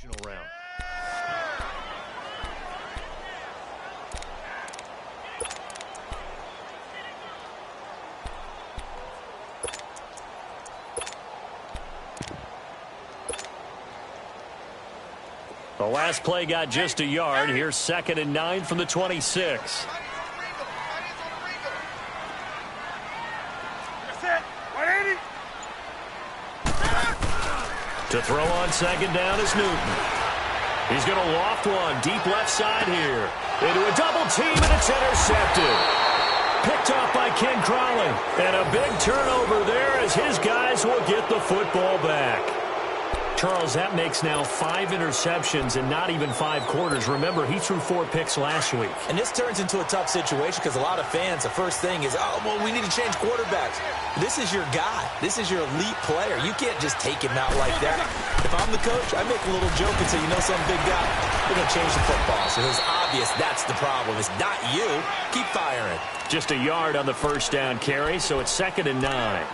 divisional round. The last play got just a yard. Here's 2nd and 9 from the 26. To throw on 2nd down is Newton. He's going to loft one deep left side here. Into a double team, and it's intercepted. Picked off by Ken Crowley. And a big turnover there as his guys will get the football back. Charles, that makes now 5 interceptions in not even 5 quarters. Remember, he threw 4 picks last week. And this turns into a tough situation because a lot of fans, the first thing is, oh, well, we need to change quarterbacks. This is your guy. This is your elite player. You can't just take him out like that. If I'm the coach, I make a little joke and say, you know, some big guy, we're going to change the football. So it's obvious that's the problem. It's not you. Keep firing. Just a yard on the first down carry, so it's 2nd and 9.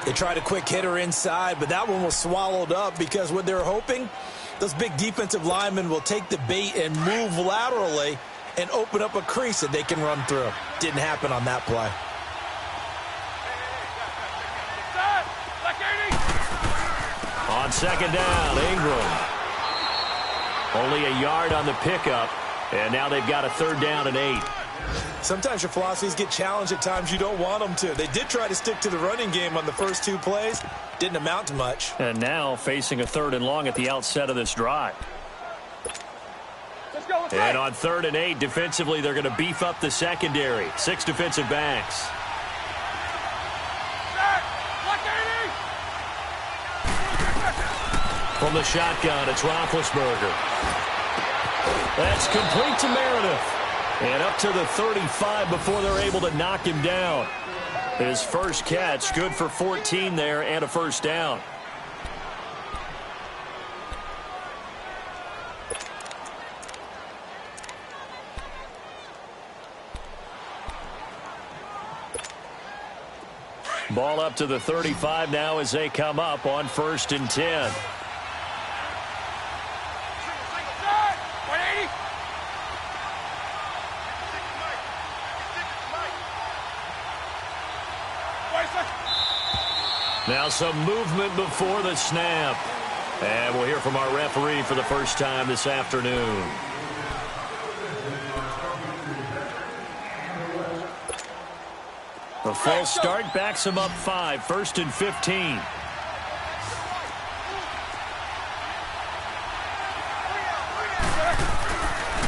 They tried a quick hitter inside, but that one was swallowed up because what they're hoping, those big defensive linemen will take the bait and move laterally and open up a crease that they can run through. Didn't happen on that play. On 2nd down, Ingram. Only a yard on the pickup, and now they've got a 3rd down and 8. Sometimes your philosophies get challenged at times you don't want them to. They did try to stick to the running game on the first 2 plays. Didn't amount to much. And now facing a 3rd and long at the outset of this drive. And on 3rd and 8, defensively, they're going to beef up the secondary. 6 defensive backs. From the shotgun, it's Roethlisberger. That's complete to Meredith. And up to the 35 before they're able to knock him down. His first catch, good for 14 there and a first down. Ball up to the 35 now as they come up on 1st and 10. Now some movement before the snap. And we'll hear from our referee for the first time this afternoon. The false start backs him up 5, 1st and 15.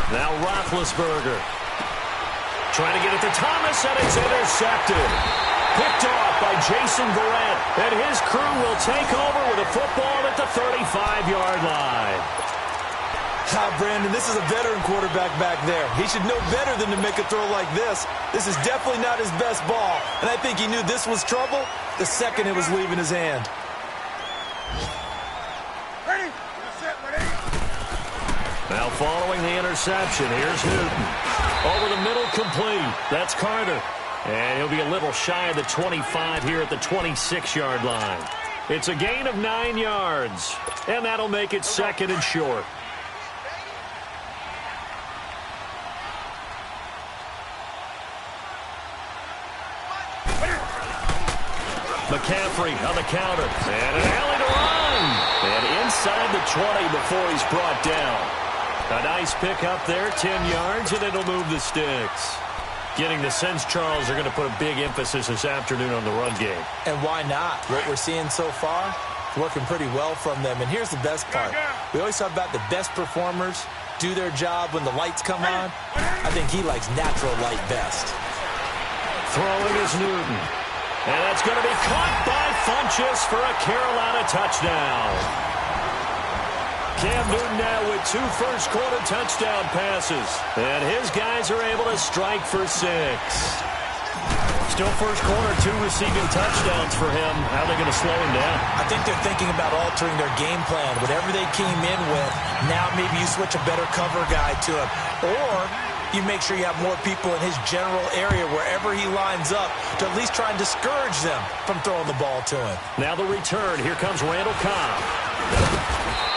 Now Roethlisberger. Trying to get it to Thomas, and it's intercepted. Picked off by Jason Verrett, and his crew will take over with a football at the 35-yard line. Brandon, this is a veteran quarterback back there. He should know better than to make a throw like this. This is definitely not his best ball, and I think he knew this was trouble the second it was leaving his hand. Ready? Now following the interception, here's Newton. Over the middle, complete. That's Carter. And he'll be a little shy of the 25 here at the 26-yard line. It's a gain of 9 yards, and that'll make it 2nd and short. McCaffrey on the counter, and an alley to run. And inside the 20 before he's brought down. A nice pick up there, 10 yards, and it'll move the sticks. Getting the sense, Charles, they're going to put a big emphasis this afternoon on the run game. And why not? What we're seeing so far, working pretty well from them. And here's the best part. We always talk about the best performers do their job when the lights come on. I think he likes natural light best. Throwing is Newton. And that's going to be caught by Funchess for a Carolina touchdown. Cam Newton now with 2 first-quarter touchdown passes. And his guys are able to strike for 6. Still first quarter, 2 receiving touchdowns for him. How are they going to slow him down? I think they're thinking about altering their game plan. Whatever they came in with, now maybe you switch a better cover guy to him. Or you make sure you have more people in his general area wherever he lines up to at least try and discourage them from throwing the ball to him. Now the return. Here comes Randall Cobb.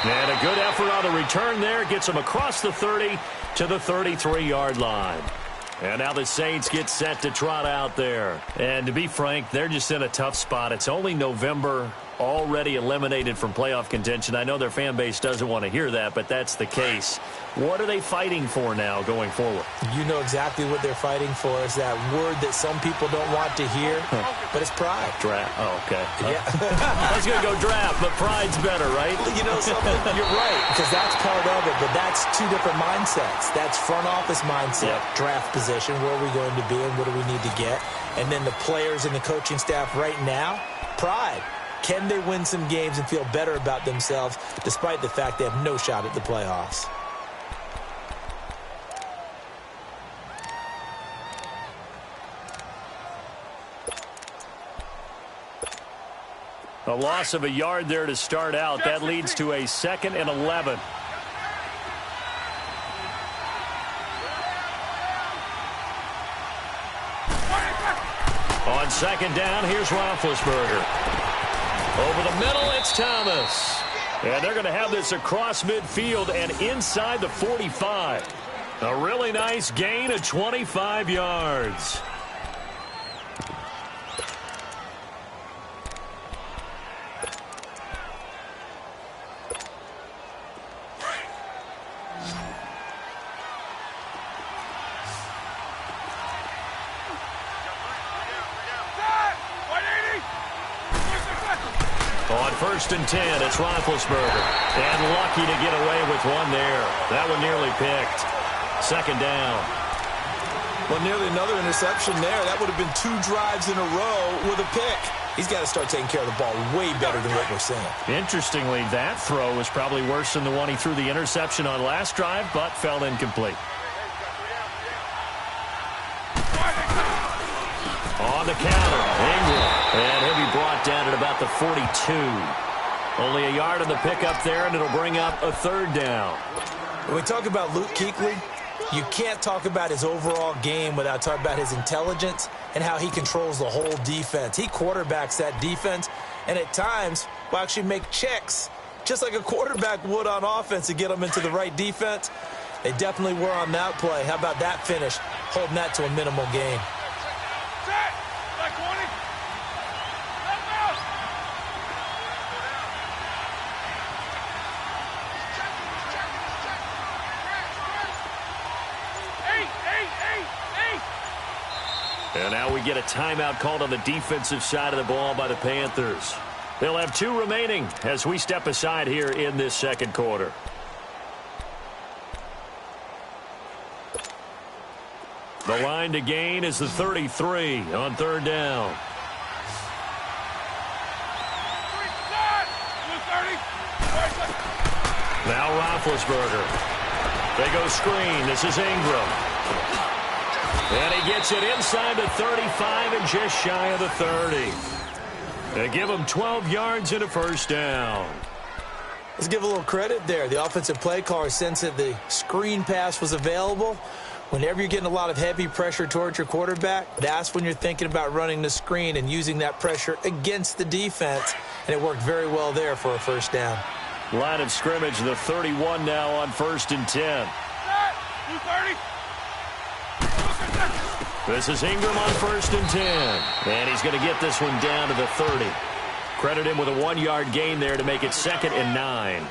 And a good effort on the return there. Gets him across the 30 to the 33-yard line. And now the Saints get set to trot out there. And to be frank, they're just in a tough spot. It's only November, already eliminated from playoff contention. I know their fan base doesn't want to hear that, but that's the case. What are they fighting for now going forward? You know exactly what they're fighting for. Is that word that some people don't want to hear, but it's pride. Draft. Oh, okay. Yeah. I was going to go draft, but pride's better, right? You know something? You're right, because that's part of it, but that's two different mindsets. That's front office mindset, draft position, where are we going to be and what do we need to get? And then the players and the coaching staff right now, pride. Can they win some games and feel better about themselves despite the fact they have no shot at the playoffs? A loss of a yard there to start out. That leads to a 2nd and 11. On 2nd down, here's Roethlisberger. Over the middle, it's Thomas. And they're going to have this across midfield and inside the 45. A really nice gain of 25 yards. On 1st and 10, it's Roethlisberger. And lucky to get away with one there. That one nearly picked. 2nd down. Well, nearly another interception there. That would have been 2 drives in a row with a pick. He's got to start taking care of the ball way better than what we're seeing. Interestingly, that throw was probably worse than the one he threw the interception on last drive, but fell incomplete. On the counter, Ingram. And he'll be brought down at about the 42. Only a yard on the pickup there, and it'll bring up a 3rd down. When we talk about Luke Kuechly, you can't talk about his overall game without talking about his intelligence and how he controls the whole defense. He quarterbacks that defense, and at times will actually make checks, just like a quarterback would on offense to get them into the right defense. They definitely were on that play. How about that finish, holding that to a minimal gain? And now we get a timeout called on the defensive side of the ball by the Panthers. They'll have 2 remaining as we step aside here in this 2nd quarter. The line to gain is the 33 on 3rd down. Now Roethlisberger. They go screen. This is Ingram. And he gets it inside the 35 and just shy of the 30. They give him 12 yards and a 1st down. Let's give a little credit there. The offensive play caller sensed that the screen pass was available. Whenever you're getting a lot of heavy pressure towards your quarterback, that's when you're thinking about running the screen and using that pressure against the defense. And it worked very well there for a 1st down. Line of scrimmage, the 31 now on 1st and 10. This is Ingram on 1st and 10. And he's going to get this one down to the 30. Credit him with a 1-yard gain there to make it 2nd and 9.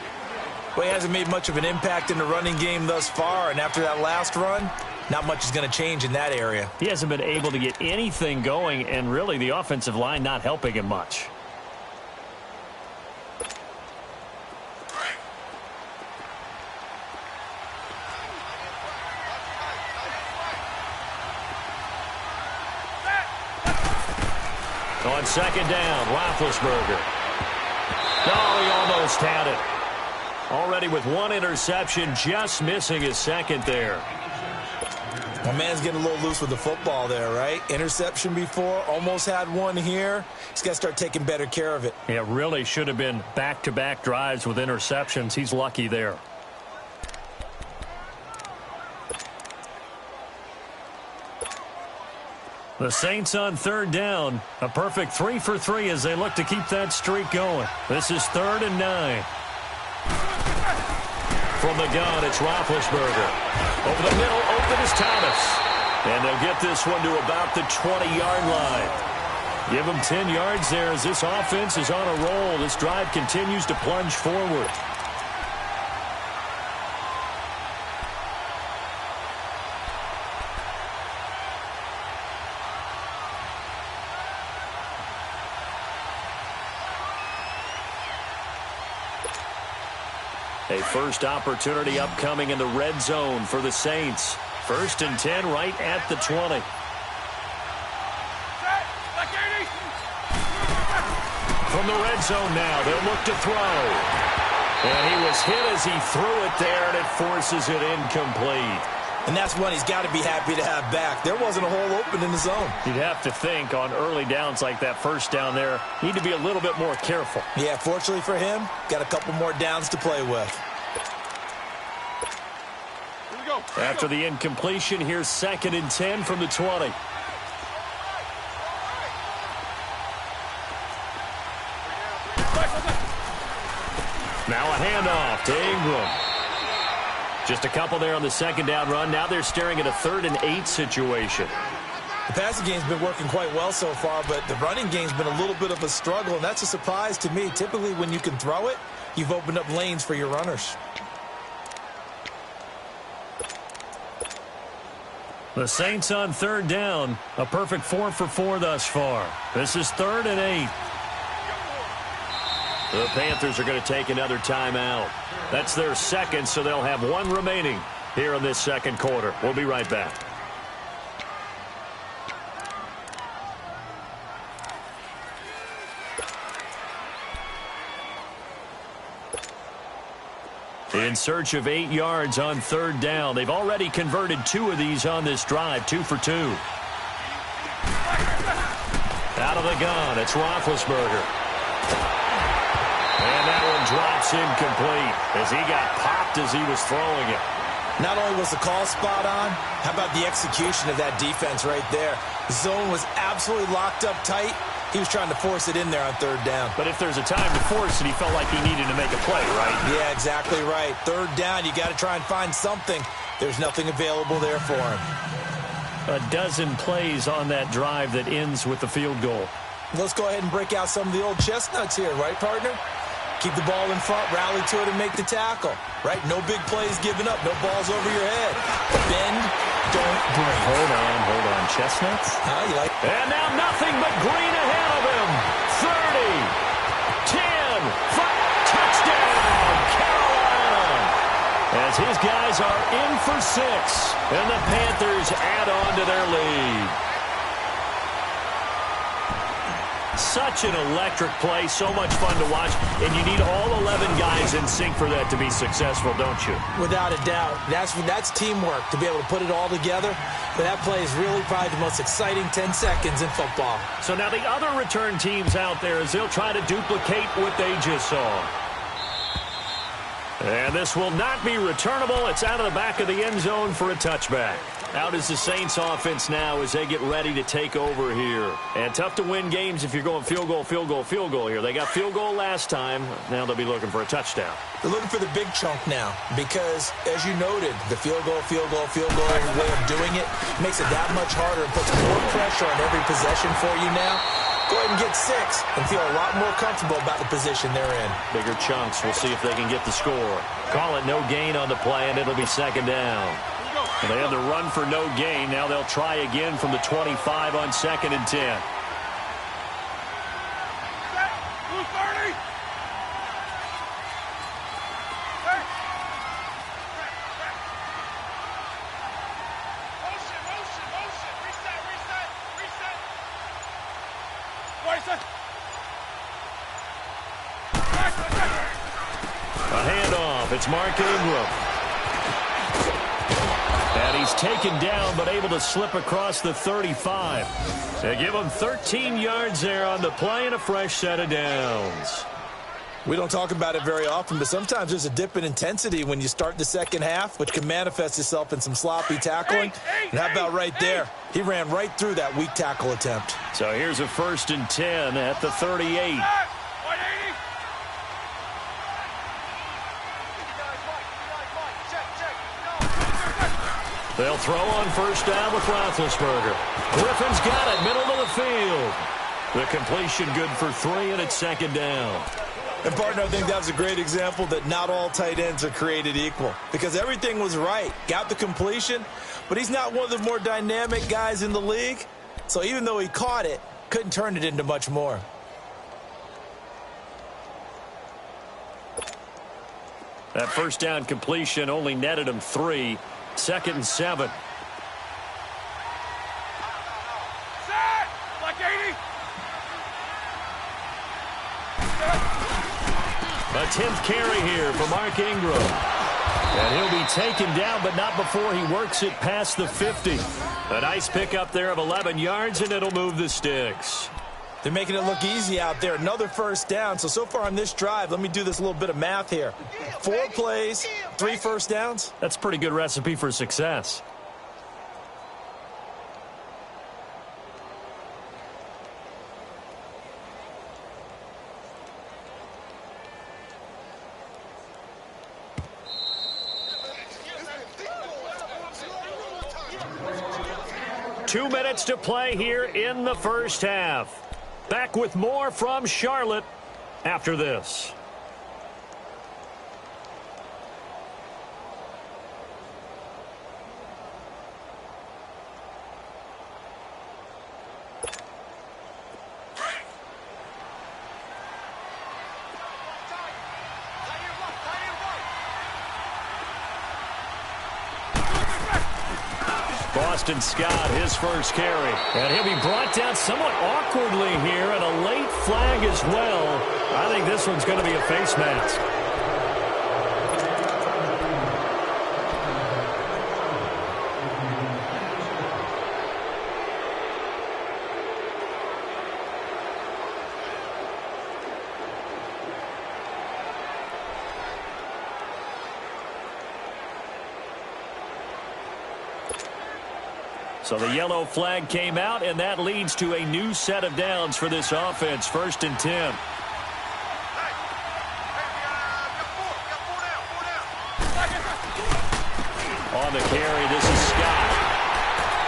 Well, he hasn't made much of an impact in the running game thus far. And after that last run, not much is going to change in that area. He hasn't been able to get anything going, and really the offensive line not helping him much. On 2nd down, Roethlisberger. Oh, he almost had it. Already with 1 interception, just missing his 2nd there. My man's getting a little loose with the football there, right? Interception before, almost had one here. He's got to start taking better care of it. It really should have been back-to-back drives with interceptions. He's lucky there. The Saints on 3rd down. A perfect 3 for 3 as they look to keep that streak going. This is 3rd and 9. From the gun, it's Roethlisberger. Over the middle, open is Thomas. And they'll get this one to about the 20-yard line. Give them 10 yards there as this offense is on a roll. This drive continues to plunge forward. A first opportunity upcoming in the red zone for the Saints. 1st and 10 right at the 20. From the red zone now, they'll look to throw. And he was hit as he threw it there, and it forces it incomplete. And that's one he's got to be happy to have back. There wasn't a hole open in the zone. You'd have to think on early downs like that first down there, need to be a little bit more careful. Yeah, fortunately for him, got a couple more downs to play with. After the incompletion, here's 2nd and 10 from the 20. Now a handoff to Ingram. Just a couple there on the 2nd down run. Now they're staring at a 3rd and 8 situation. The passing game's been working quite well so far, but the running game's been a little bit of a struggle, and that's a surprise to me. Typically, when you can throw it, you've opened up lanes for your runners. The Saints on 3rd down. A perfect 4 for 4 thus far. This is 3rd and 8. The Panthers are going to take another timeout. That's their 2nd, so they'll have 1 remaining here in this 2nd quarter. We'll be right back. In search of 8 yards on 3rd down. They've already converted 2 of these on this drive, 2 for 2. Out of the gun, it's Roethlisberger. And that one drops incomplete as he got popped as he was throwing it. Not only was the call spot on, how about the execution of that defense right there? The zone was absolutely locked up tight. He was trying to force it in there on 3rd down. But if there's a time to force it, he felt like he needed to make a play, right? Yeah, exactly right. 3rd down, you got to try and find something. There's nothing available there for him. A dozen plays on that drive that ends with the field goal. Let's go ahead and break out some of the old chestnuts here, right, partner? Keep the ball in front, rally to it, and make the tackle, right? No big plays given up, no balls over your head. Bend, don't break. Hold on. Chestnuts? You like? And now nothing but green ahead of him. 30, 10, 5, touchdown, Carolina. As his guys are in for 6, and the Panthers add on to their lead. Such an electric play, so much fun to watch, and you need all 11 guys in sync for that to be successful, don't you? Without a doubt. That's teamwork, to be able to put it all together. But that play is really probably the most exciting 10 seconds in football. So now the other return teams out there, as they'll try to duplicate what they just saw. And this will not be returnable. It's out of the back of the end zone for a touchback. Out is the Saints offense now as they get ready to take over here. And tough to win games if you're going field goal here. They got field goal last time. Now they'll be looking for a touchdown. They're looking for the big chunk now because, as you noted, the field goal way of doing it makes it that much harder and puts more pressure on every possession for you now. Go ahead and get 6 and feel a lot more comfortable about the position they're in. Bigger chunks. We'll see if they can get the score. Call it no gain on the play, and it'll be 2nd down. And they had to run for no gain. Now they'll try again from the 25 on 2nd and 10. A handoff. It's Mark Ingram. And he's taken down, but able to slip across the 35. They give him 13 yards there on the play and a fresh set of downs. We don't talk about it very often, but sometimes there's a dip in intensity when you start the second half, which can manifest itself in some sloppy tackling. And how about right there? He ran right through that weak tackle attempt. So here's a 1st and 10 at the 38. They'll throw on first down with Roethlisberger. Griffin's got it, middle of the field. The completion good for 3, and it's second down. And, partner, I think that was a great example that not all tight ends are created equal, because everything was right. Got the completion, but he's not one of the more dynamic guys in the league. So even though he caught it, couldn't turn it into much more. That first down completion only netted him 3. Second and 7. A 10th carry here for Mark Ingram. And he'll be taken down, but not before he works it past the 50. A nice pickup there of 11 yards, and it'll move the sticks. They're making it look easy out there. Another first down. So far on this drive, let me do this little bit of math here. 4 plays, 3 first downs. That's a pretty good recipe for success. Two minutes to play here in the first half. Back with more from Charlotte after this. Boston Scott, his first carry. And he'll be brought down somewhat awkwardly here, and a late flag as well. I think this one's going to be a face mask. So the yellow flag came out, and that leads to a new set of downs for this offense. First and 10. On the carry, this is Scott.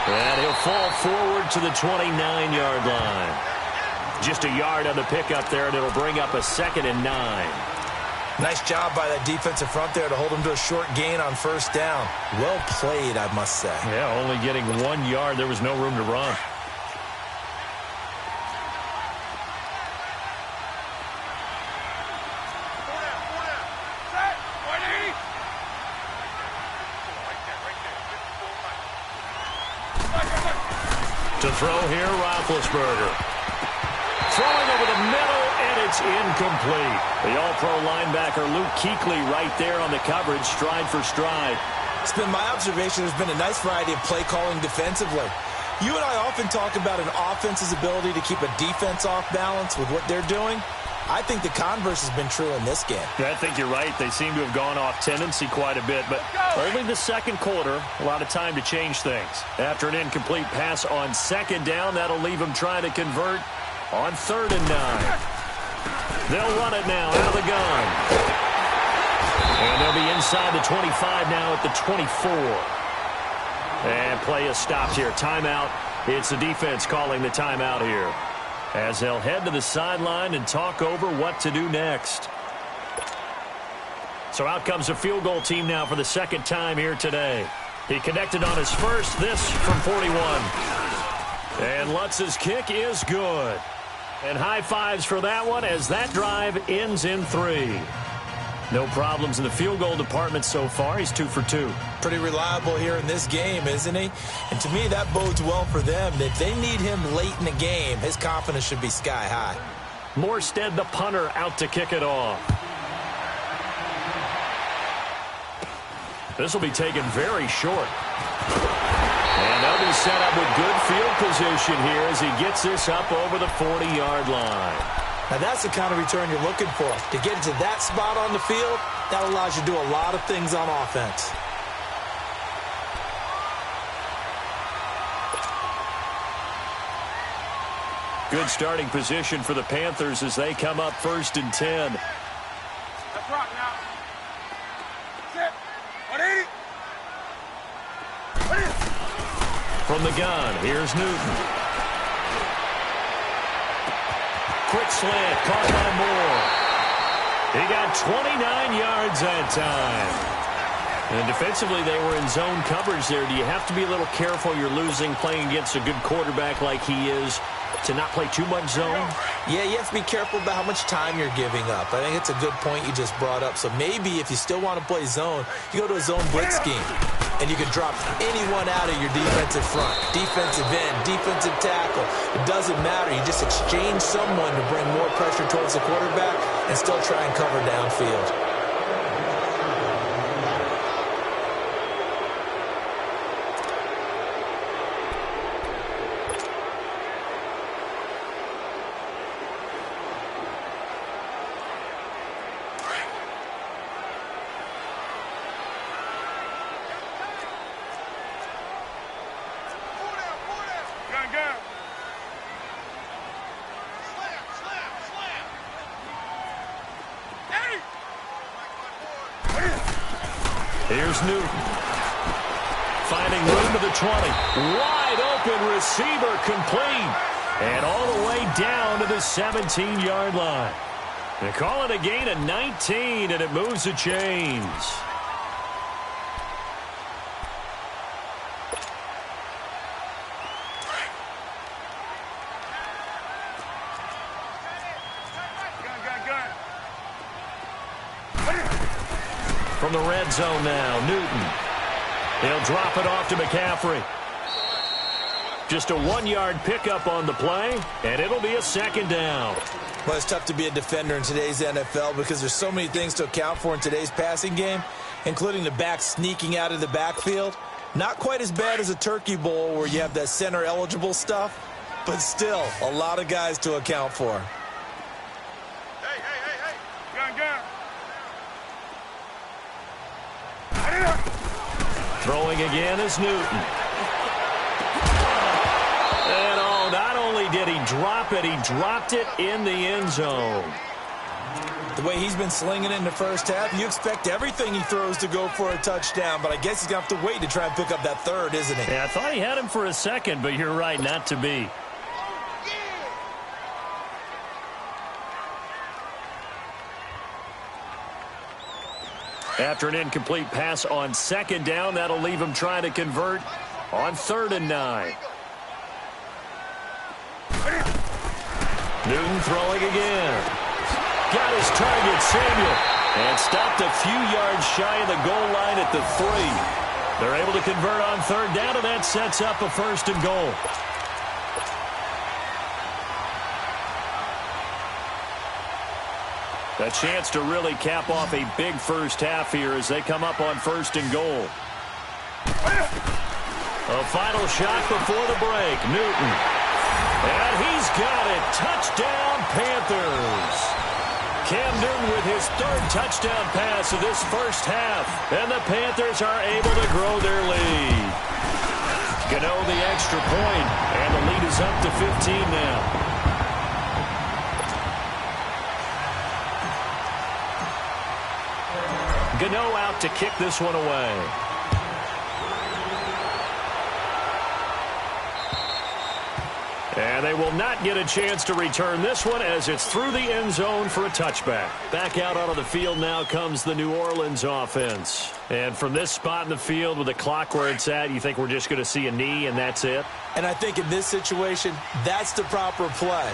And he'll fall forward to the 29-yard line. Just a yard on the pickup there, and it'll bring up a 2nd and 9. Nice job by that defensive front there to hold him to a short gain on first down. Well played, I must say. Yeah, only getting 1 yard. There was no room to run. To throw here, Roethlisberger. Throwing over the middle, and it's incomplete. The all-pro linebacker Luke Kuechly right there on the coverage, stride for stride. It's been my observation there's been a nice variety of play calling defensively. You and I often talk about an offense's ability to keep a defense off balance with what they're doing. I think the converse has been true in this game. Yeah, I think you're right. They seem to have gone off tendency quite a bit, but only the second quarter, a lot of time to change things. After an incomplete pass on second down, that'll leave them trying to convert on 3rd and 9. They'll run it now out of the gun. And they'll be inside the 25 now at the 24. And play is stopped here. Timeout. It's the defense calling the timeout here, as they'll head to the sideline and talk over what to do next. So out comes a field goal team now for the second time here today. He connected on his first, this from 41. And Lutz's kick is good. And high fives for that one as that drive ends in 3. No problems in the field goal department so far. He's 2 for 2. Pretty reliable here in this game, isn't he? And to me, that bodes well for them. If they need him late in the game, his confidence should be sky high. Morstead, the punter, out to kick it off. This will be taken very short. And they'll be set up with good field position here as he gets this up over the 40-yard line. Now that's the kind of return you're looking for. To get into that spot on the field, that allows you to do a lot of things on offense. Good starting position for the Panthers as they come up 1st and 10. Let's rock now. Sit. 180. 180. from the gun. Here's Newton. Quick slant, caught by Moore. He got 29 yards that time. And defensively, they were in zone coverage there. Do you have to be a little careful you're losing playing against a good quarterback like he is to not play too much zone? Yeah, you have to be careful about how much time you're giving up. I think it's a good point you just brought up. So maybe if you still want to play zone, you go to a zone blitz scheme. And you can drop anyone out of your defensive front. Defensive end, defensive tackle. It doesn't matter. You just exchange someone to bring more pressure towards the quarterback and still try and cover downfield. Here's Newton. Finding room to the 20. Wide open receiver complete. And all the way down to the 17-yard line. They call it a gain of 19, and it moves the chains. From the red zone now, Newton. He'll drop it off to McCaffrey. Just a 1-yard pickup on the play, and it'll be a second down. Well, it's tough to be a defender in today's NFL because there's so many things to account for in today's passing game, including the back sneaking out of the backfield. Not quite as bad as a turkey bowl where you have that center-eligible stuff, but still a lot of guys to account for. Throwing again is Newton. And oh, not only did he drop it, he dropped it in the end zone. The way he's been slinging it in the first half, you expect everything he throws to go for a touchdown, but I guess he's going to have to wait to try and pick up that third, isn't he? Yeah, I thought he had him for a second, but you're right, not to be. After an incomplete pass on second down, that'll leave him trying to convert on 3rd and 9. Newton throwing again. Got his target, Samuel, and stopped a few yards shy of the goal line at the 3. They're able to convert on 3rd down, and that sets up a 1st and goal. A chance to really cap off a big first half here as they come up on 1st and goal. A final shot before the break. Newton. And he's got it. Touchdown, Panthers. Cam Newton with his 3rd touchdown pass of this first half. And the Panthers are able to grow their lead. Gano the extra point, and the lead is up to 15 now. Gano out to kick this one away. And they will not get a chance to return this one as it's through the end zone for a touchback. Back out onto the field now comes the New Orleans offense. And from this spot in the field with the clock where it's at, you think we're just going to see a knee and that's it? And I think in this situation, that's the proper play.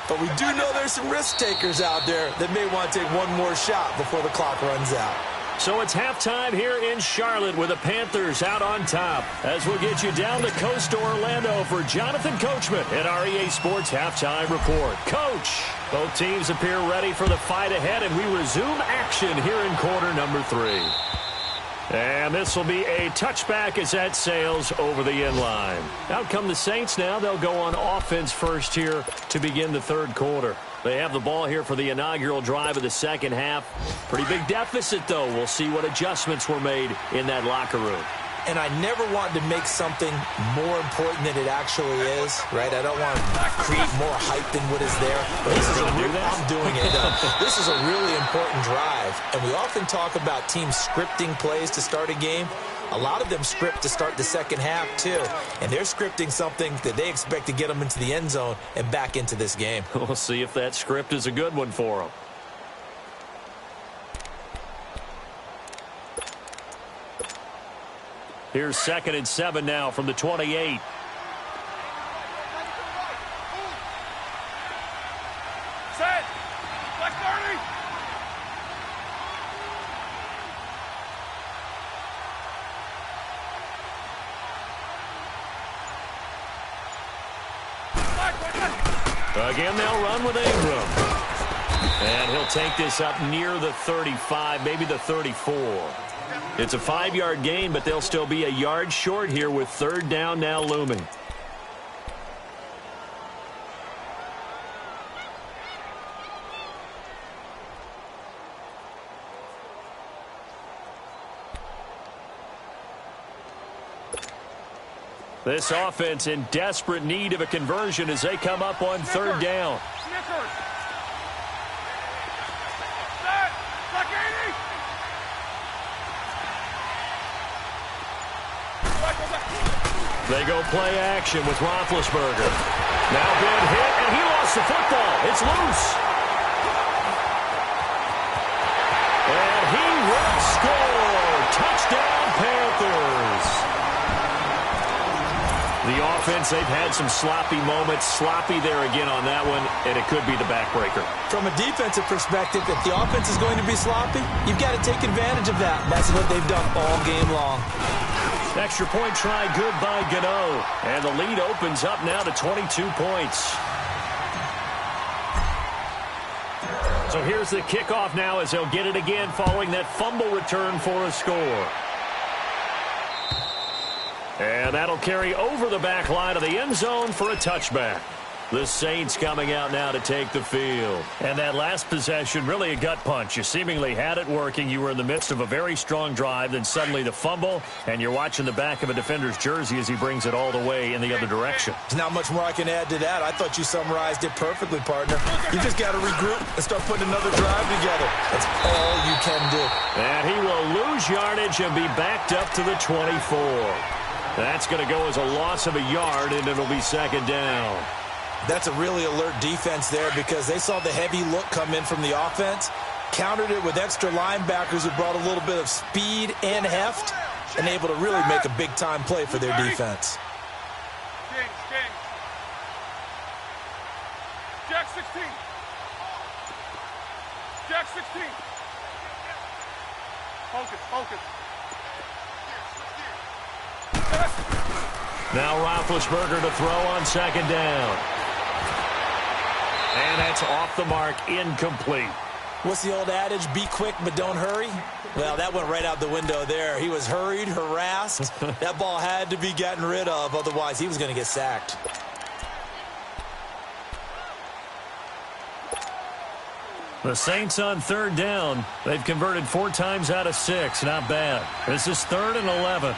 But we do know there's some risk takers out there that may want to take one more shot before the clock runs out. So it's halftime here in Charlotte with the Panthers out on top. As we'll get you down the coast to Orlando for Jonathan Coachman at our EA Sports Halftime Report. Coach, both teams appear ready for the fight ahead, and we resume action here in quarter number 3. And this will be a touchback as that sails over the end line. Out come the Saints now. They'll go on offense first here to begin the 3rd quarter. They have the ball here for the inaugural drive of the second half. Pretty big deficit, though. We'll see what adjustments were made in that locker room. And I never want to make something more important than it actually is, right? I don't want to create more hype than what is there. But this is I'm doing it. This is a really important drive. And we often talk about teams scripting plays to start a game. A lot of them script to start the second half, too. And they're scripting something that they expect to get them into the end zone and back into this game. We'll see if that script is a good one for them. Here's 2nd and 7 now from the 28. Set. Black 30. Again, they'll run with Ingram. And he'll take this up near the 35, maybe the 34. It's a 5-yard gain, but they'll still be a yard short here with 3rd down now looming. This offense in desperate need of a conversion as they come up on 3rd down. They go play action with Roethlisberger. Now good hit, and he lost the football. It's loose. And he will score. Touchdown, Panthers. The offense, they've had some sloppy moments. Sloppy there again on that one, and it could be the backbreaker. From a defensive perspective, if the offense is going to be sloppy, you've got to take advantage of that. That's what they've done all game long. Extra point try good by Gano. And the lead opens up now to 22 points. So here's the kickoff now as they'll get it again following that fumble return for a score. And that'll carry over the back line of the end zone for a touchback. The Saints coming out now to take the field. And that last possession, really a gut punch. You seemingly had it working. You were in the midst of a very strong drive. Then suddenly the fumble, and you're watching the back of a defender's jersey as he brings it all the way in the other direction. There's not much more I can add to that. I thought you summarized it perfectly, partner. You just got to regroup and start putting another drive together. That's all you can do. And he will lose yardage and be backed up to the 24. That's going to go as a loss of a yard, and it'll be 2nd down. That's a really alert defense there because they saw the heavy look come in from the offense, countered it with extra linebackers who brought a little bit of speed and heft, and able to really make a big-time play for their defense. King. Jack 16. Jack 16. Focus. Now Roethlisberger to throw on 2nd down. And that's off the mark, incomplete. What's the old adage? Be quick, but don't hurry? Well, that went right out the window there. He was hurried, harassed. That ball had to be gotten rid of, otherwise he was going to get sacked. The Saints on 3rd down. They've converted 4 times out of 6. Not bad. This is 3rd and 11.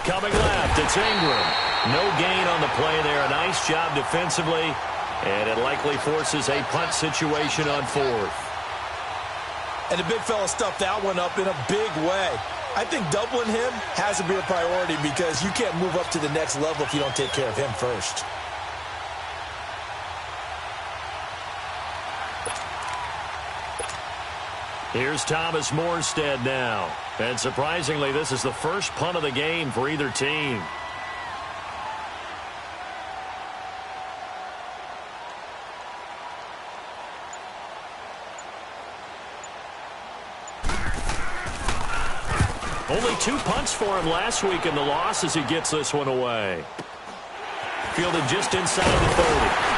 Coming left, it's Ingram. No gain on the play there. A nice job defensively, and it likely forces a punt situation on 4th. And the big fella stuffed that one up in a big way. I think doubling him has to be a priority because you can't move up to the next level if you don't take care of him first. Here's Thomas Morstead now. And surprisingly, this is the first punt of the game for either team. Only 2 punts for him last week in the loss as he gets this one away. Fielded just inside the 30.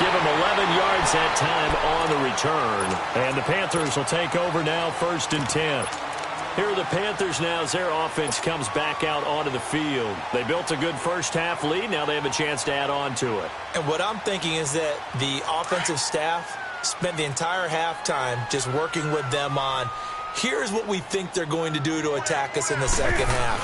Give him 11 yards that time on the return. And the Panthers will take over now 1st and 10. Here are the Panthers now as their offense comes back out onto the field. They built a good first-half lead. Now they have a chance to add on to it. And what I'm thinking is that the offensive staff spent the entire halftime just working with them on Here's what we think they're going to do to attack us in the second half.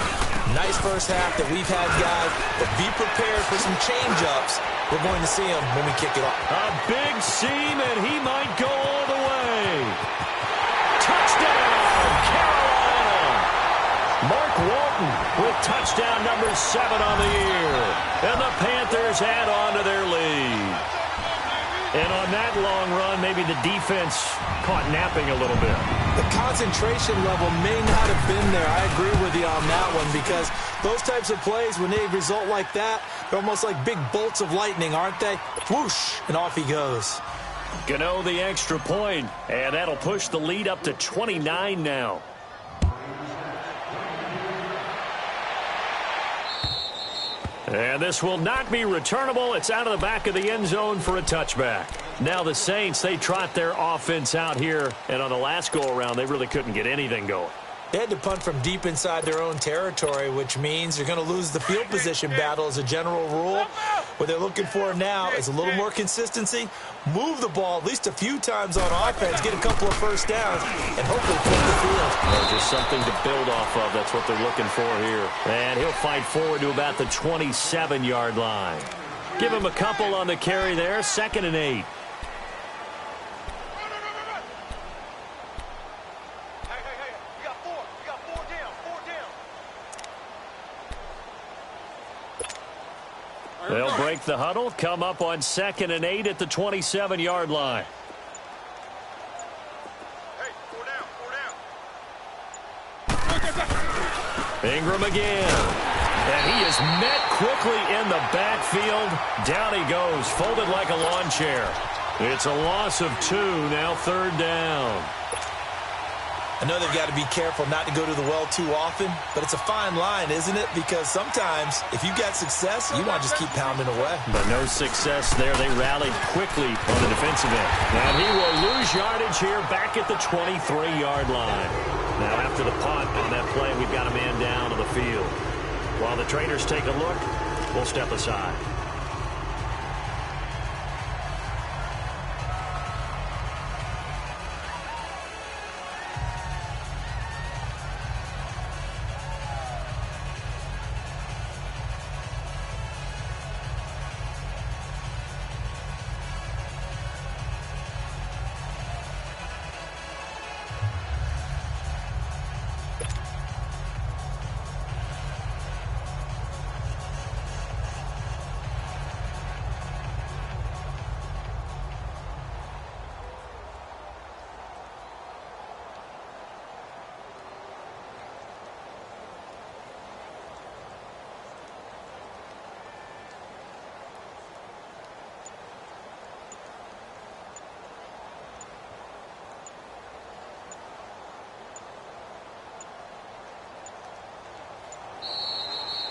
Nice first half that we've had, guys, but be prepared for some change-ups. We're going to see them when we kick it off. A big seam, and he might go all the way. Touchdown, Carolina! Mark Walton with touchdown number 7 on the year. And the Panthers add on to their lead. And on that long run, maybe the defense caught napping a little bit. The concentration level may not have been there. I agree with you on that one because those types of plays, when they result like that, they're almost like big bolts of lightning, aren't they? Whoosh, and off he goes. Gano the extra point, and that'll push the lead up to 29 now. And this will not be returnable. It's out of the back of the end zone for a touchback. Now the Saints, they trot their offense out here, and on the last go-around, they really couldn't get anything going. They had to punt from deep inside their own territory, which means you're going to lose the field position battle as a general rule. What they're looking for now is a little more consistency, move the ball at least a few times on offense, get a couple of first downs, and hopefully flip the field. Well, just something to build off of. That's what they're looking for here. And he'll fight forward to about the 27-yard line. Give him a couple on the carry there, 2nd and 8. They'll break the huddle, come up on 2nd and 8 at the 27-yard line. Hey, 4 down. Ingram again. And he is met quickly in the backfield. Down he goes, folded like a lawn chair. It's a loss of 2, now 3rd down. I know they've got to be careful not to go to the well too often, but it's a fine line, isn't it? Because sometimes, if you've got success, you want to just keep pounding away. But no success there. They rallied quickly on the defensive end. And he will lose yardage here back at the 23-yard line. Now, after the punt on that play, we've got a man down on the field. While the trainers take a look, we'll step aside.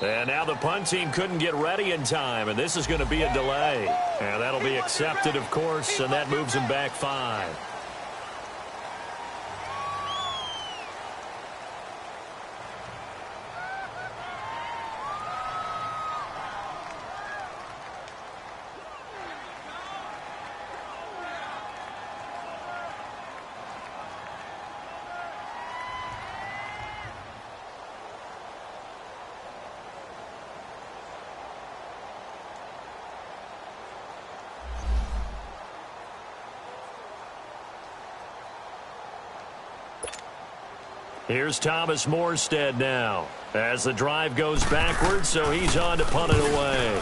And now the punt team couldn't get ready in time, and this is going to be a delay. And that'll be accepted, of course, and that moves them back 5. Here's Thomas Morstead now as the drive goes backwards, so he's on to punt it away.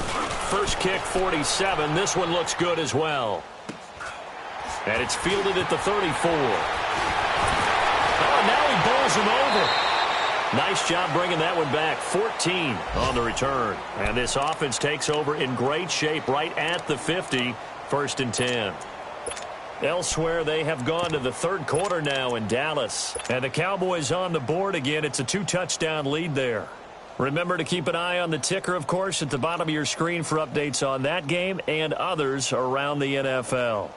First kick, 47. This one looks good as well. And it's fielded at the 34. Oh, now he bowls him over. Nice job bringing that one back. 14 on the return. And this offense takes over in great shape right at the 50. 1st and 10. Elsewhere, they have gone to the 3rd quarter now in Dallas. And the Cowboys on the board again. It's a 2-touchdown lead there. Remember to keep an eye on the ticker, of course, at the bottom of your screen for updates on that game and others around the NFL.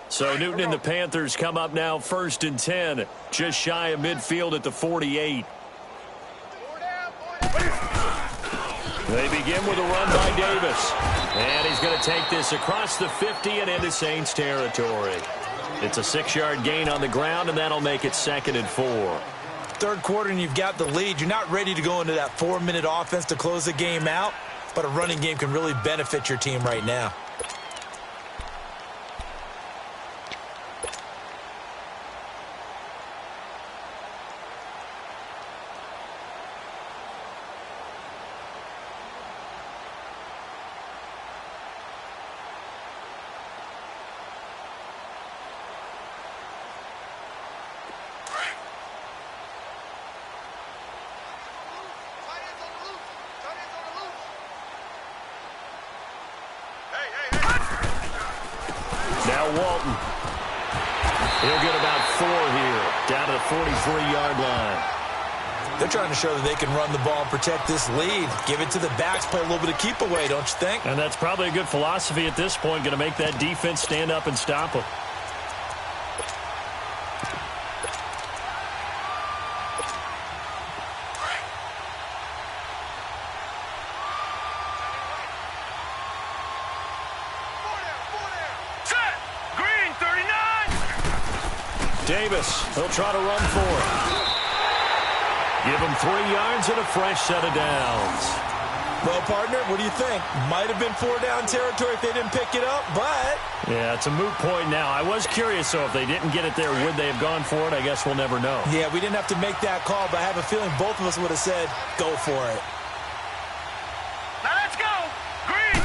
So Newton and the Panthers come up now 1st and 10. Just shy of midfield at the 48. They begin with a run by Davis. And he's going to take this across the 50 and into Saints territory. It's a 6-yard gain on the ground, and that'll make it 2nd and 4. Third quarter, and you've got the lead. You're not ready to go into that 4-minute offense to close the game out, but a running game can really benefit your team right now. Walton. He'll get about 4 here, down to the 43-yard line. They're trying to show that they can run the ball and protect this lead. Give it to the backs, play a little bit of keep away, don't you think? And that's probably a good philosophy at this point, going to make that defense stand up and stop them. Davis, he'll try to run for it. Give him 3 yards and a fresh set of downs. Well, partner, what do you think? Might have been 4-down territory if they didn't pick it up, but... Yeah, it's a moot point now. I was curious, so if they didn't get it there, would they have gone for it? I guess we'll never know. Yeah, we didn't have to make that call, but I have a feeling both of us would have said, go for it. Now let's go! Green!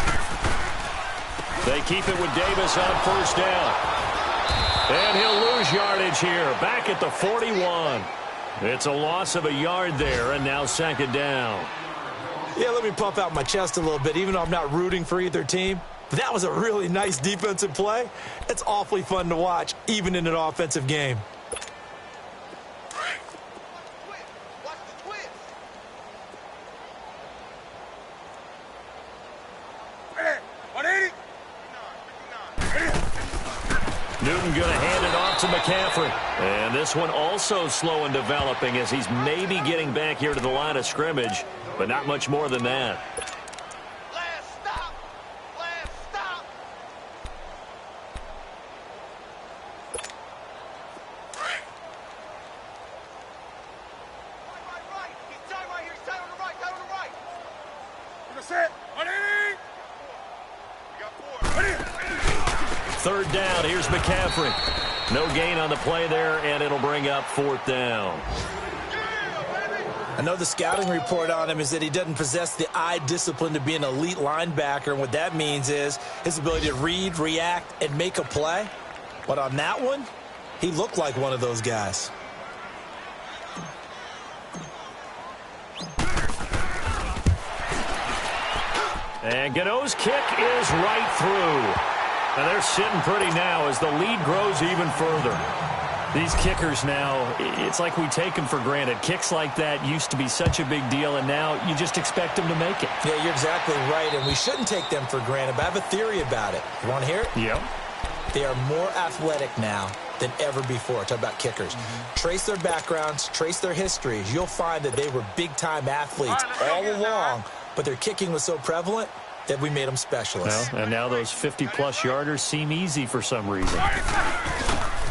They keep it with Davis on 1st down. And he'll lose yardage here, back at the 41. It's a loss of a yard there, and now 2nd down. Yeah, let me puff out my chest a little bit, even though I'm not rooting for either team. But that was a really nice defensive play. It's awfully fun to watch, even in an offensive game. Newton going to hand it off to McCaffrey. And this one also slow in developing as he's maybe getting back here to the line of scrimmage, but not much more than that. Last stop! Last stop! Right. He's tied right here. He's tied on the right. Tied on the right. We're going to set. Ready? We got 4. Ready? 3rd down, here's McCaffrey. No gain on the play there, and it'll bring up 4th down. I know the scouting report on him is that he doesn't possess the eye discipline to be an elite linebacker, and what that means is his ability to read, react, and make a play. But on that one, he looked like one of those guys. And Gano's kick is right through. And they're sitting pretty now as the lead grows even further. These kickers now, it's like we take them for granted. Kicks like that used to be such a big deal, and now you just expect them to make it. Yeah, you're exactly right, and we shouldn't take them for granted, but I have a theory about it. You want to hear it? Yep. They are more athletic now than ever before. Talk about kickers. Trace their backgrounds, trace their histories. You'll find that they were big-time athletes all along, but their kicking was so prevalent that we made them specialists. Well, and now those 50-plus yarders seem easy for some reason.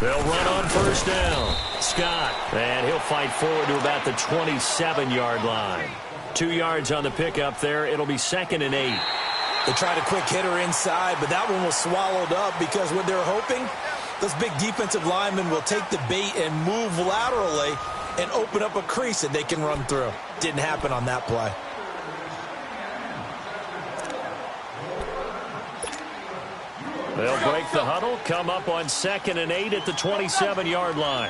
They'll run on 1st down. Scott, and he'll fight forward to about the 27-yard line. 2 yards on the pickup there. It'll be 2nd and 8. They tried a quick hitter inside, but that one was swallowed up because what they're hoping, those big defensive linemen will take the bait and move laterally and open up a crease that they can run through. Didn't happen on that play. They'll break the huddle, come up on 2nd and 8 at the 27-yard line.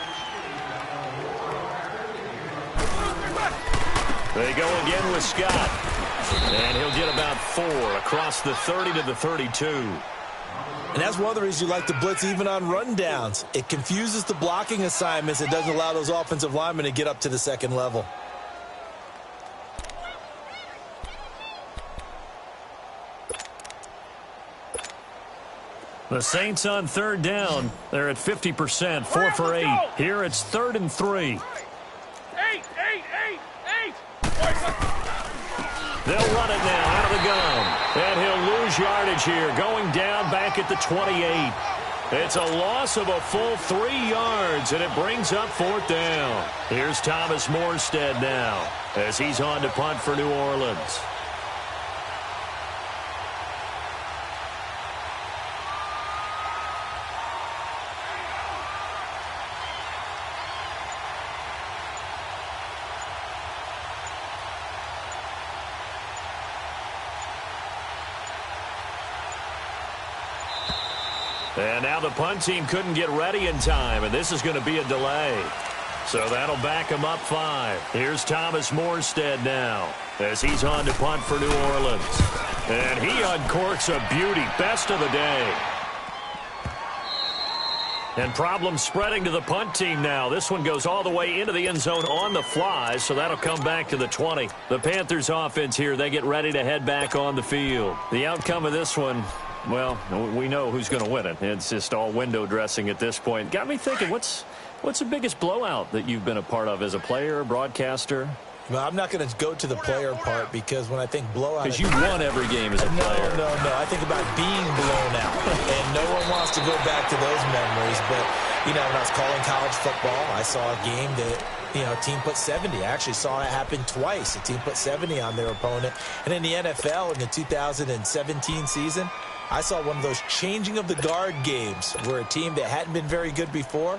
They go again with Scott. And he'll get about 4 across the 30 to the 32. And that's one of the reasons you like to blitz even on rundowns. It confuses the blocking assignments. It doesn't allow those offensive linemen to get up to the 2nd level. The Saints on 3rd down. They're at 50%, 4 for 8. Here it's 3rd and 3. 8. They'll run it now out of the gun. And he'll lose yardage here, going down back at the 28. It's a loss of a full 3 yards, and it brings up 4th down. Here's Thomas Morstead now as he's on to punt for New Orleans. And now the punt team couldn't get ready in time, and this is going to be a delay. So that'll back him up 5. Here's Thomas Morstead now as he's on to punt for New Orleans. And he uncorks a beauty. Best of the day. And problems spreading to the punt team now. This one goes all the way into the end zone on the fly, so that'll come back to the 20. The Panthers offense here, they get ready to head back on the field. The outcome of this one, well, we know who's going to win it. It's just all window dressing at this point. Got me thinking, what's the biggest blowout that you've been a part of as a player, broadcaster? Well, I'm not going to go to the player part because when I think blowout... Because you won every game as a player. No. I think about being blown out. And no one wants to go back to those memories. But, you know, when I was calling college football, I saw a game that, you know, a team put 70. I actually saw it happen twice. A team put 70 on their opponent. And in the NFL, in the 2017 season, I saw one of those changing of the guard games where a team that hadn't been very good before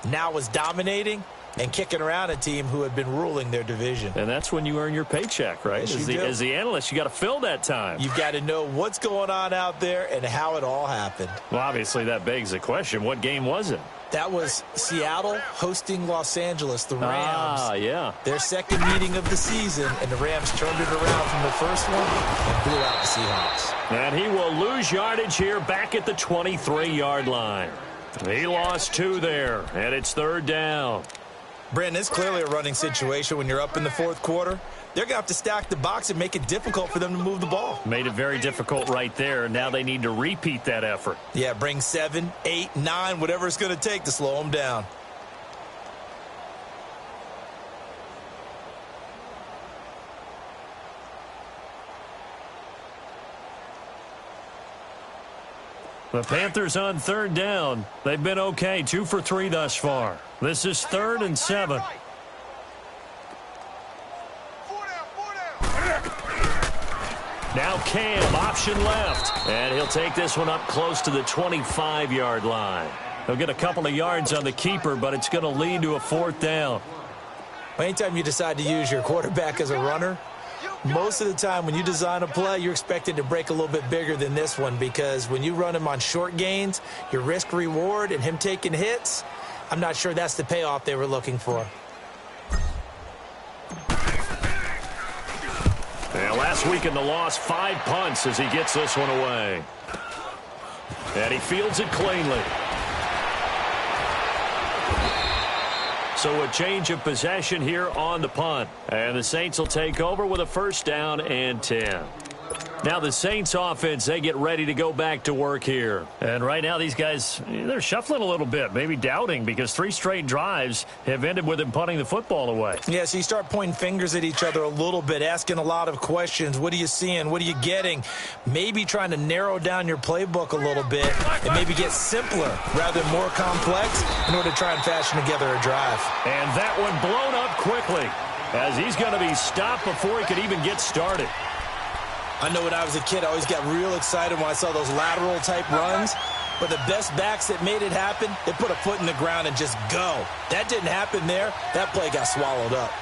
now was dominating and kicking around a team who had been ruling their division. And that's when you earn your paycheck, right? Yes, as the analyst, you got to fill that time. You've got to know what's going on out there and how it all happened. Well, obviously that begs the question, what game was it? That was Seattle hosting Los Angeles, the Rams. Ah, yeah. Their second meeting of the season, and the Rams turned it around from the first one and blew out the Seahawks. And he will lose yardage here back at the 23-yard line. He lost 2 there, and it's 3rd down. Brandon, it's clearly a running situation when you're up in the 4th quarter. They're going to have to stack the box and make it difficult for them to move the ball. Made it very difficult right there. Now they need to repeat that effort. Yeah, bring 7, 8, 9, whatever it's going to take to slow them down. The Panthers on 3rd down. They've been okay, 2 for 3 thus far. This is 3rd and 7. Now Cam, option left. And he'll take this one up close to the 25-yard line. He'll get a couple of yards on the keeper, but it's going to lead to a 4th down. Anytime you decide to use your quarterback as a runner, most of the time when you design a play, you're expected to break a little bit bigger than this one because when you run him on short gains, your risk-reward and him taking hits, I'm not sure that's the payoff they were looking for. And last week in the loss, 5 punts as he gets this one away. And he fields it cleanly. So a change of possession here on the punt. And the Saints will take over with a 1st down and 10. Now the Saints offense, they get ready to go back to work here. And right now these guys, they're shuffling a little bit, maybe doubting because 3 straight drives have ended with them punting the football away. Yeah, so you start pointing fingers at each other a little bit, asking a lot of questions. What are you seeing? What are you getting? Maybe trying to narrow down your playbook a little bit and maybe get simpler rather than more complex in order to try and fashion together a drive. And that one blown up quickly as he's going to be stopped before he could even get started. I know when I was a kid, I always got real excited when I saw those lateral-type runs. But the best backs that made it happen, they put a foot in the ground and just go. That didn't happen there. That play got swallowed up.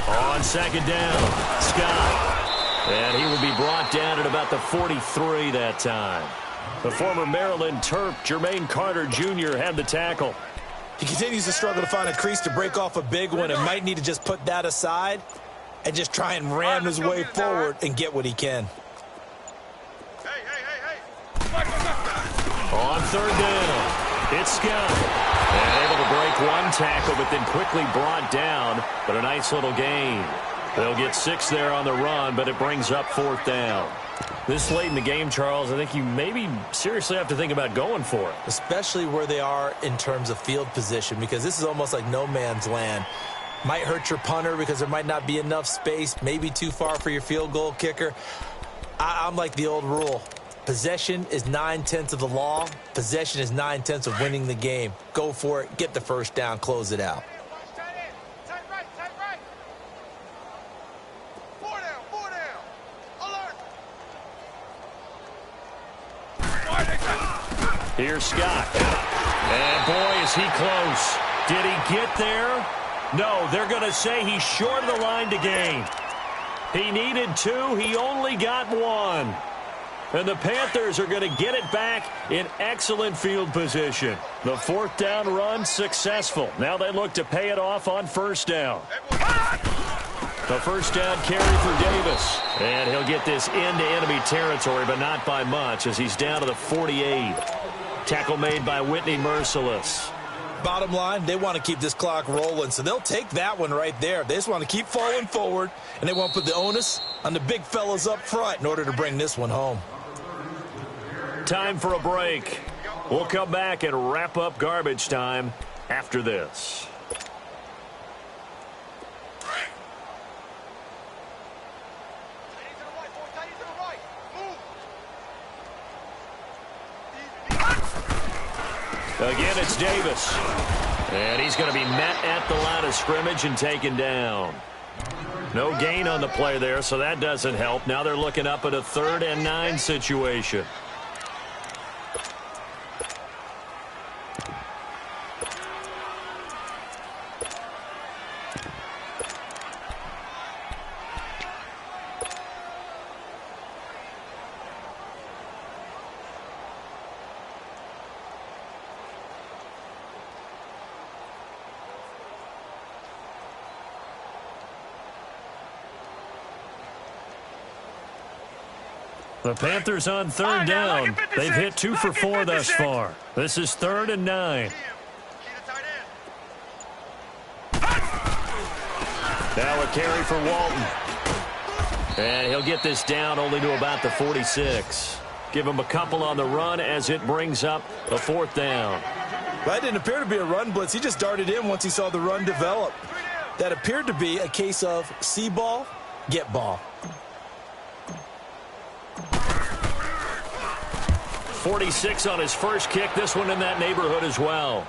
On 2nd down, Scott. And he will be brought down at about the 43 that time. The former Maryland Terp, Jermaine Carter Jr., had the tackle. He continues to struggle to find a crease to break off a big one and might need to just put that aside and just try and ram his way forward and get what he can. On 3rd down, it's Scott. And able to break 1 tackle, but then quickly brought down. But a nice little gain. They'll get 6 there on the run, but it brings up 4th down. This late in the game, Charles, I think you maybe seriously have to think about going for it. Especially where they are in terms of field position, because this is almost like no man's land. Might hurt your punter because there might not be enough space, maybe too far for your field goal kicker. I'm like the old rule. Possession is 9/10 of the law. Possession is 9/10 of winning the game. Go for it. Get the first down. Close it out. Here's Scott. And boy, is he close. Did he get there? No, they're going to say he's short of the line to gain. He needed 2. He only got 1. And the Panthers are going to get it back in excellent field position. The 4th down run successful. Now they look to pay it off on 1st down. The 1st down carry for Davis. And he'll get this into enemy territory, but not by much as he's down to the 48. Tackle made by Whitney Merciless. Bottom line, they want to keep this clock rolling, so they'll take that one right there. They just want to keep falling forward, and they want to put the onus on the big fellas up front in order to bring this one home. Time for a break. We'll come back and wrap up garbage time after this. Again, it's Davis. And he's going to be met at the line of scrimmage and taken down. No gain on the play there, so that doesn't help. Now they're looking up at a 3rd and 9 situation. The Panthers on 3rd down. They've hit 2 for 4 thus far. This is 3rd and 9. Now a carry for Walton. And he'll get this down only to about the 46. Give him a couple on the run as it brings up a 4th down. That didn't appear to be a run blitz. He just darted in once he saw the run develop. That appeared to be a case of see ball, get ball. 46 on his first kick. This one in that neighborhood as well.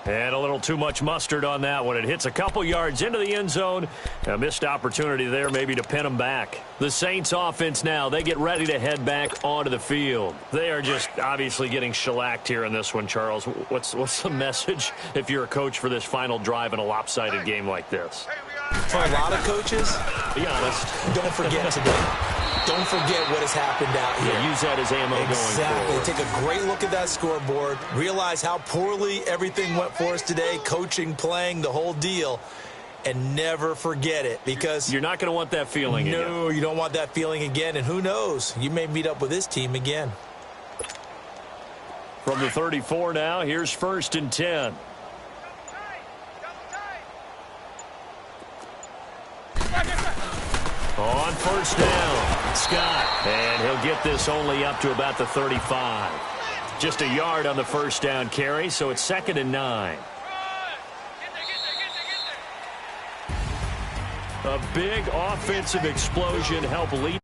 And a little too much mustard on that one. It hits a couple yards into the end zone. A missed opportunity there maybe to pin him back. The Saints offense now, they get ready to head back onto the field. They are just obviously getting shellacked here in this one, Charles. What's the message if you're a coach for this final drive in a lopsided game like this? For a lot of coaches, be honest, don't forget today. Don't forget what has happened out here. Yeah, use that as ammo going forward. Take a great look at that scoreboard. Realize how poorly everything went for us today. Coaching, playing, the whole deal. And never forget it because you're not going to want that feeling again. No, you don't want that feeling again. And who knows? You may meet up with this team again. From the 34 now, here's 1st and 10. On 1st down, Scott. And he'll get this only up to about the 35. Just a yard on the 1st down carry, so it's 2nd and 9. A big offensive explosion helped lead.